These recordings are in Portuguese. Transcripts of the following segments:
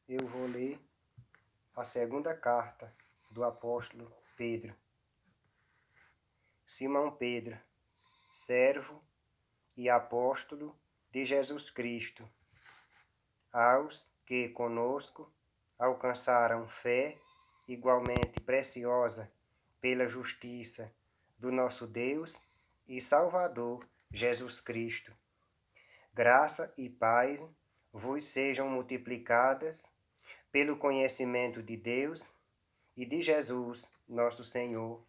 eu vou ler a segunda carta do apóstolo Pedro. Simão Pedro, servo e apóstolo de Jesus Cristo, aos que conosco alcançaram fé igualmente preciosa pela justiça do nosso Deus e Salvador Jesus Cristo. Graça e paz vos sejam multiplicadas pelo conhecimento de Deus e de Jesus, nosso Senhor,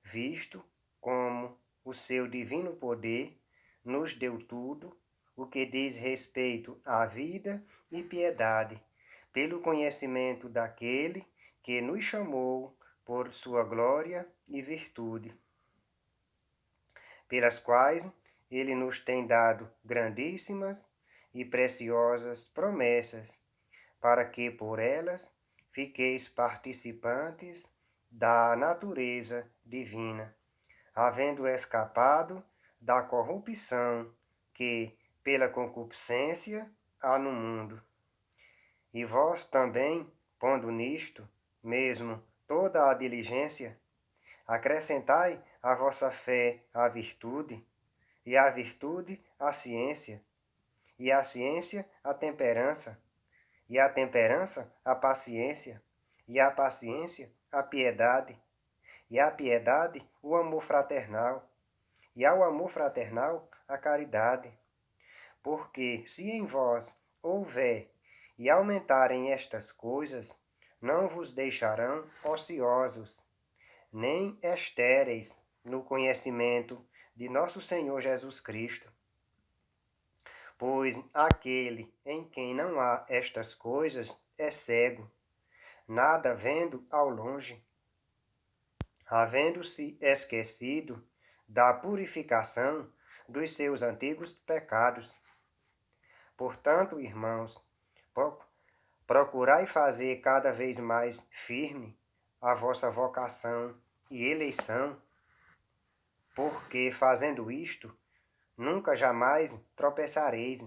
visto como o seu divino poder nos deu tudo o que diz respeito à vida e piedade, pelo conhecimento daquele que nos chamou por sua glória e virtude, pelas quais ele nos tem dado grandíssimas e preciosas promessas, para que por elas fiqueis participantes da natureza divina, havendo escapado da corrupção que, pela concupiscência, há no mundo. E vós também, pondo nisto mesmo toda a diligência, acrescentai à vossa fé a virtude, e à virtude a ciência, e à ciência a temperança, e à temperança a paciência, e à paciência a piedade, e à piedade o amor fraternal, e ao amor fraternal a caridade. Porque se em vós houver e aumentarem estas coisas, não vos deixarão ociosos, nem estéreis no conhecimento de nosso Senhor Jesus Cristo. Pois aquele em quem não há estas coisas é cego, nada vendo ao longe, havendo-se esquecido da purificação dos seus antigos pecados. Portanto, irmãos, procurai fazer cada vez mais firme a vossa vocação e eleição, porque fazendo isto, nunca jamais tropeçareis,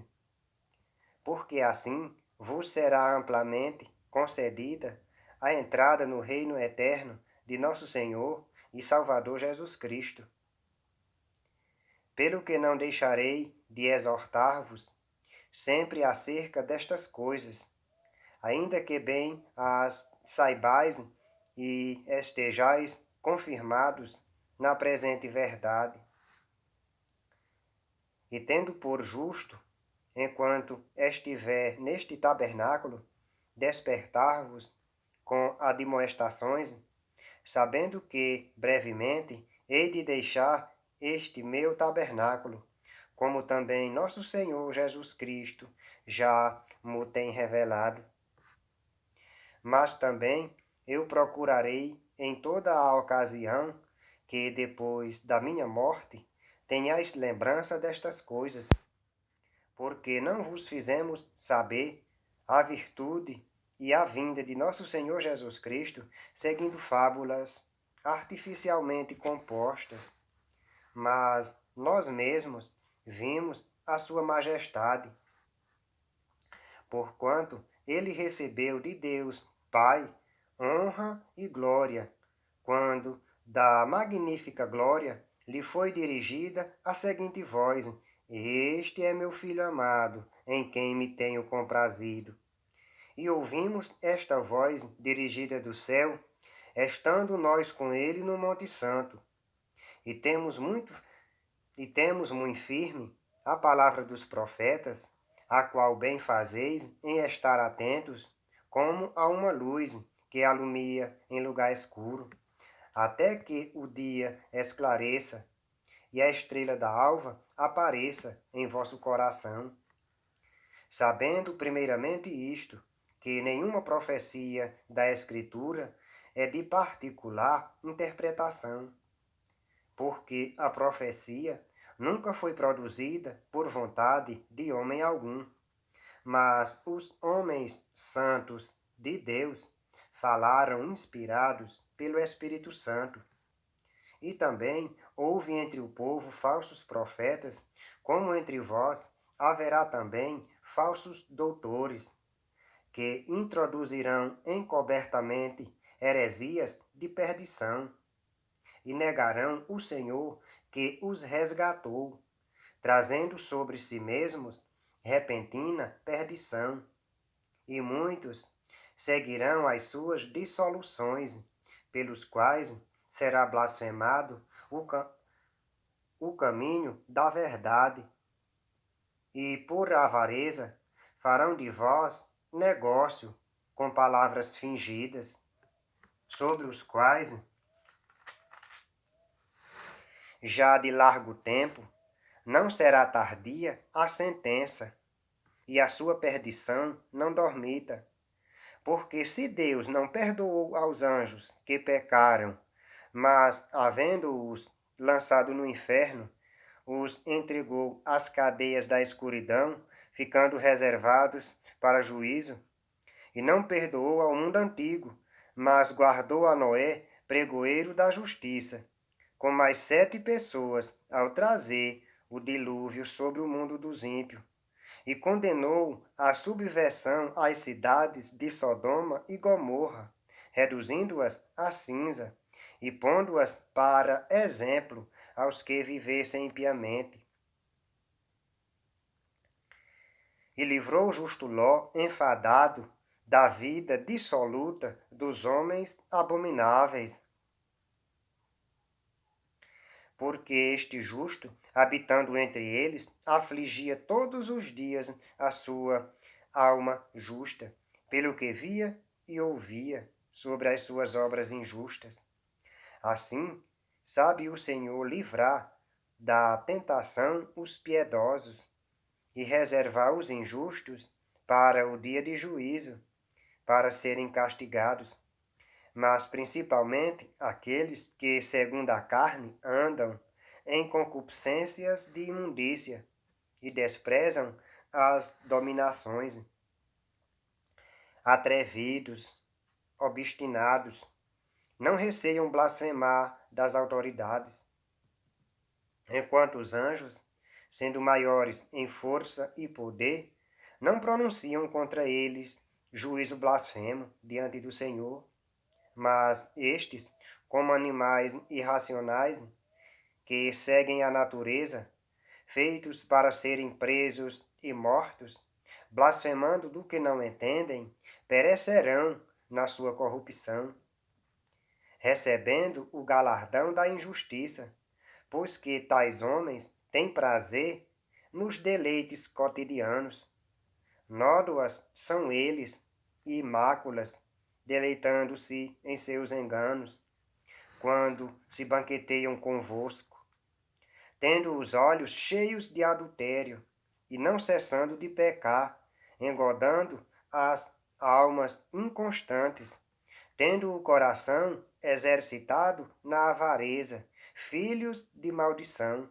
porque assim vos será amplamente concedida a entrada no reino eterno de nosso Senhor e Salvador Jesus Cristo. Pelo que não deixarei de exortar-vos sempre acerca destas coisas, ainda que bem as saibais e estejais confirmados na presente verdade. E tendo por justo, enquanto estiver neste tabernáculo, despertar-vos com admoestações, sabendo que, brevemente, hei de deixar este meu tabernáculo, como também nosso Senhor Jesus Cristo já mo tem revelado. Mas também eu procurarei em toda a ocasião que, depois da minha morte, tenhais lembrança destas coisas, porque não vos fizemos saber a virtude e a vinda de nosso Senhor Jesus Cristo seguindo fábulas artificialmente compostas, mas nós mesmos vimos a sua majestade, porquanto ele recebeu de Deus Pai honra e glória, quando da magnífica glória lhe foi dirigida a seguinte voz: Este é meu Filho amado, em quem me tenho comprazido. E ouvimos esta voz dirigida do céu, estando nós com ele no Monte Santo. E temos muito firme a palavra dos profetas, a qual bem fazeis em estar atentos, como a uma luz que alumia em lugar escuro, até que o dia esclareça e a estrela da alva apareça em vosso coração. Sabendo primeiramente isto, que nenhuma profecia da Escritura é de particular interpretação, porque a profecia nunca foi produzida por vontade de homem algum, mas os homens santos de Deus falaram inspirados pelo Espírito Santo. E também houve entre o povo falsos profetas, como entre vós haverá também falsos doutores, que introduzirão encobertamente heresias de perdição e negarão o Senhor que os resgatou, trazendo sobre si mesmos repentina perdição. E muitos seguirão as suas dissoluções, pelos quais será blasfemado o caminho da verdade. E por avareza farão de vós negócio com palavras fingidas, sobre os quais já de largo tempo não será tardia a sentença, e a sua perdição não dormita. Porque se Deus não perdoou aos anjos que pecaram, mas, havendo-os lançado no inferno, os entregou às cadeias da escuridão, ficando reservados para juízo, e não perdoou ao mundo antigo, mas guardou a Noé, pregoeiro da justiça, com mais 7 pessoas, ao trazer o dilúvio sobre o mundo dos ímpios, e condenou à subversão as cidades de Sodoma e Gomorra, reduzindo-as a cinza, e pondo-as para exemplo aos que vivessem impiamente. E livrou o justo Ló, enfadado, da vida dissoluta dos homens abomináveis. Porque este justo, habitando entre eles, afligia todos os dias a sua alma justa, pelo que via e ouvia sobre as suas obras injustas. Assim, sabe o Senhor livrar da tentação os piedosos e reservar os injustos para o dia de juízo, para serem castigados, mas principalmente aqueles que, segundo a carne, andam em concupiscências de imundícia e desprezam as dominações, atrevidos, obstinados, não receiam blasfemar das autoridades, enquanto os anjos, sendo maiores em força e poder, não pronunciam contra eles juízo blasfemo diante do Senhor. Mas estes, como animais irracionais, que seguem a natureza, feitos para serem presos e mortos, blasfemando do que não entendem, perecerão na sua corrupção, recebendo o galardão da injustiça, pois que tais homens têm prazer nos deleites cotidianos. Nódoas são eles e máculas, deleitando-se em seus enganos, quando se banqueteiam convosco, tendo os olhos cheios de adultério, e não cessando de pecar, engodando as almas inconstantes, tendo o coração exercitado na avareza, filhos de maldição,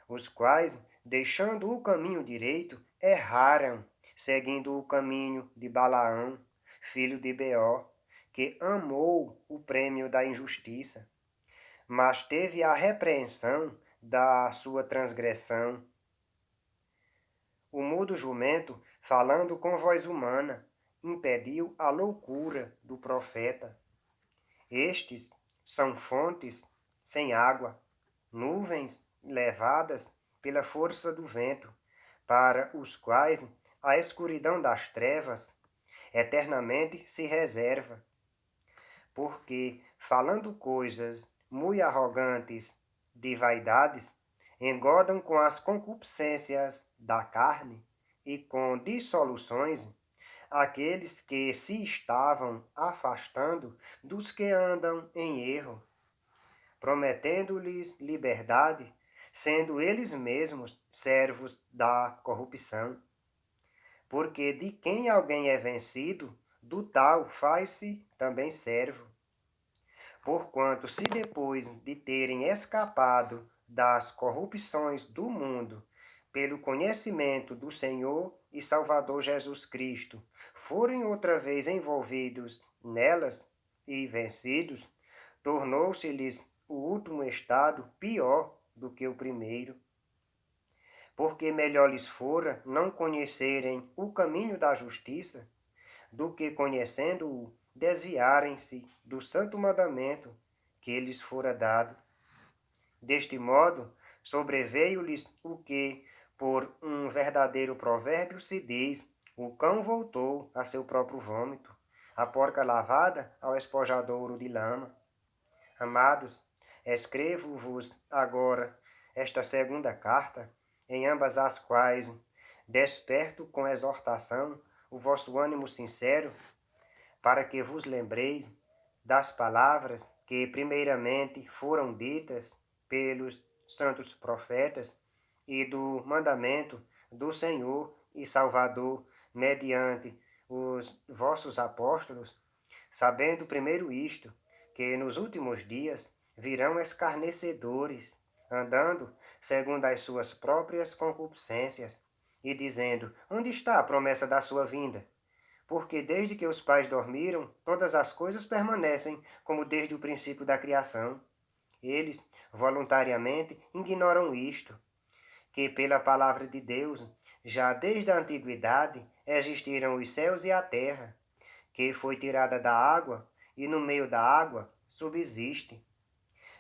os quais, deixando o caminho direito, erraram, seguindo o caminho de Balaão, filho de Beor, que amou o prêmio da injustiça, mas teve a repreensão da sua transgressão. O mudo jumento, falando com voz humana, impediu a loucura do profeta. Estes são fontes sem água, nuvens levadas pela força do vento, para os quais a escuridão das trevas eternamente se reserva. Porque, falando coisas muito arrogantes de vaidades, engodam com as concupiscências da carne e com dissoluções aqueles que se estavam afastando dos que andam em erro, prometendo-lhes liberdade, sendo eles mesmos servos da corrupção. Porque de quem alguém é vencido, do tal faz-se também servo. Porquanto, se depois de terem escapado das corrupções do mundo, pelo conhecimento do Senhor e Salvador Jesus Cristo, forem outra vez envolvidos nelas e vencidos, tornou-se-lhes o último estado pior do que o primeiro. porque melhor lhes fora não conhecerem o caminho da justiça, do que conhecendo-o, desviarem-se do santo mandamento que lhes fora dado. Deste modo, sobreveio-lhes o que, por um verdadeiro provérbio, se diz: o cão voltou a seu próprio vômito, a porca lavada ao espojadouro de lama. Amados, escrevo-vos agora esta segunda carta, em ambas as quais desperto com exortação o vosso ânimo sincero, para que vos lembreis das palavras que primeiramente foram ditas pelos santos profetas e do mandamento do Senhor e Salvador mediante os vossos apóstolos, sabendo primeiro isto, que nos últimos dias virão escarnecedores, andando segundo as suas próprias concupiscências, e dizendo: onde está a promessa da sua vinda? Porque desde que os pais dormiram, todas as coisas permanecem como desde o princípio da criação. Eles, voluntariamente, ignoram isto, que pela palavra de Deus, já desde a antiguidade, existiram os céus e a terra, que foi tirada da água, e no meio da água subsiste,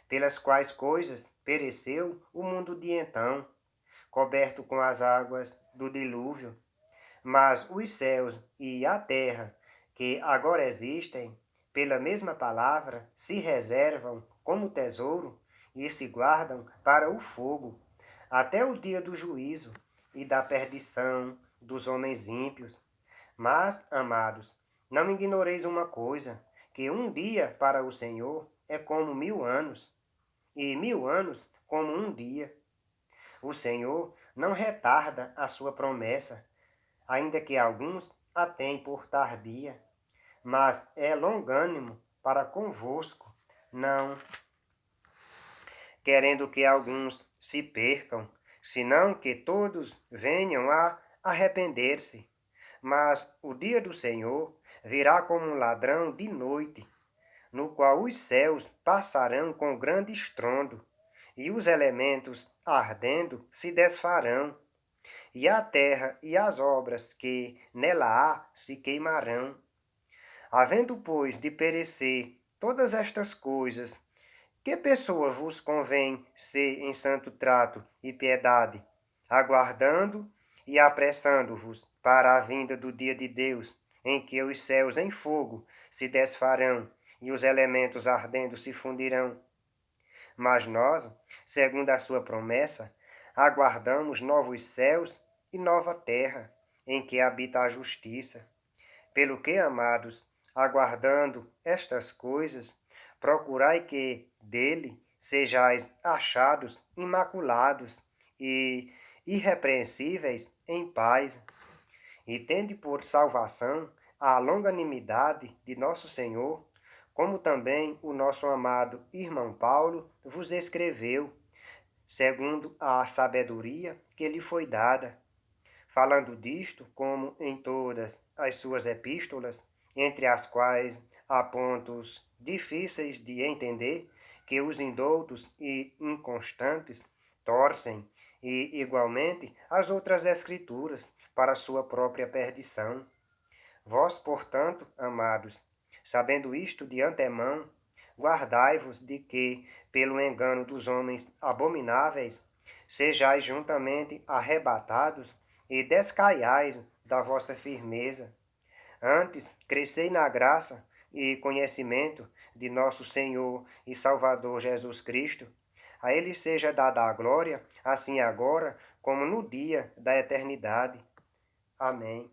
pelas quais coisas pereceu o mundo de então, coberto com as águas do dilúvio. Mas os céus e a terra, que agora existem, pela mesma palavra, se reservam como tesouro e se guardam para o fogo, até o dia do juízo e da perdição dos homens ímpios. Mas, amados, não ignoreis uma coisa, que um dia para o Senhor é como 1000 anos, e 1000 anos como um dia. O Senhor não retarda a sua promessa, ainda que alguns a têm por tardia, mas é longânimo para convosco, não querendo que alguns se percam, senão que todos venham a arrepender-se. Mas o dia do Senhor virá como um ladrão de noite, no qual os céus passarão com grande estrondo, e os elementos ardendo se desfarão, e a terra e as obras que nela há se queimarão. Havendo, pois, de perecer todas estas coisas, que pessoa vos convém ser em santo trato e piedade, aguardando e apressando-vos para a vinda do dia de Deus, em que os céus em fogo se desfarão e os elementos ardendo se fundirão? Mas nós, segundo a sua promessa, aguardamos novos céus e nova terra, em que habita a justiça. Pelo que, amados, aguardando estas coisas, procurai que dele sejais achados imaculados e irrepreensíveis em paz, e tende por salvação a longanimidade de nosso Senhor, como também o nosso amado irmão Paulo vos escreveu, segundo a sabedoria que lhe foi dada, falando disto, como em todas as suas epístolas, entre as quais há pontos difíceis de entender, que os indoutos e inconstantes torcem, e igualmente as outras escrituras, para sua própria perdição. Vós, portanto, amados, sabendo isto de antemão, guardai-vos de que, pelo engano dos homens abomináveis, sejais juntamente arrebatados e descaiais da vossa firmeza. Antes, crescei na graça e conhecimento de nosso Senhor e Salvador Jesus Cristo. A Ele seja dada a glória, assim agora como no dia da eternidade. Amém.